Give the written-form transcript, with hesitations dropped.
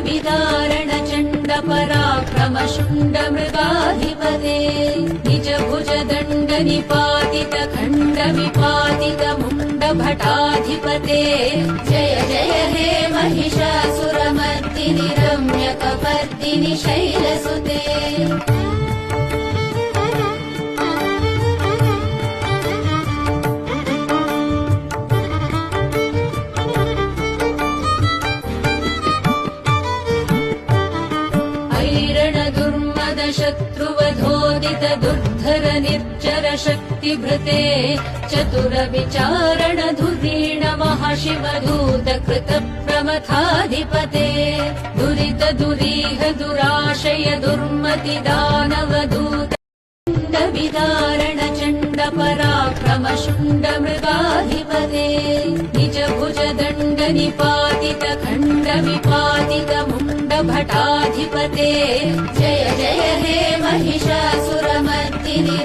विदारण चण्ड पराक्रम शुण्ड मृगाधिपते निज भुज दण्ड निपातित खण्ड विपातित मुण्ड भटाधिपते जय जय हे महिषासुरमर्दिनि रम्यकपर्दिनि शैलसुते शत्रुवधोदित दुर्धर निर्जर शक्तिभृते चतुर विचारण धुरीण महाशिवदूत कृत प्रमथाधिपते दुरित दुरीह दुराशय दुर्मति दानवदूत विदारण चण्ड पराक्रम शुण्ड मृगाधिपते निज भुज दण्ड निपातित खण्ड विपातित मुण्ड भटाधिपते जय जय हे महिषासुरमर्दिनि